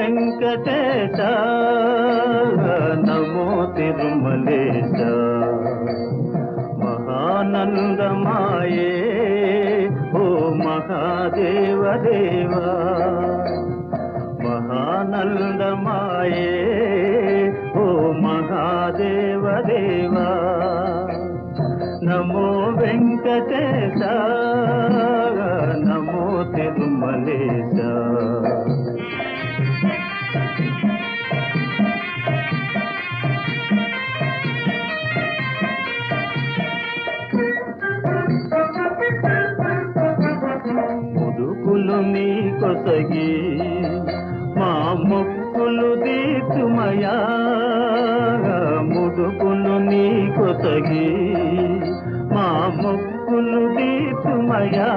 వెంకటేశ నమో తిరుమలేశ మహానందమాయే ఓ మహాదేవ దేవా మహానందమాయే ఓ మహాదేవ దేవా నమో వెంకటేశ నమో తిరుమలేశ ముదుకులు నీ కొసగి మా మొక్కులు తీర్చుమయా ముదుకులు నీ కొసగి మా మొక్కులు తీర్చుమయా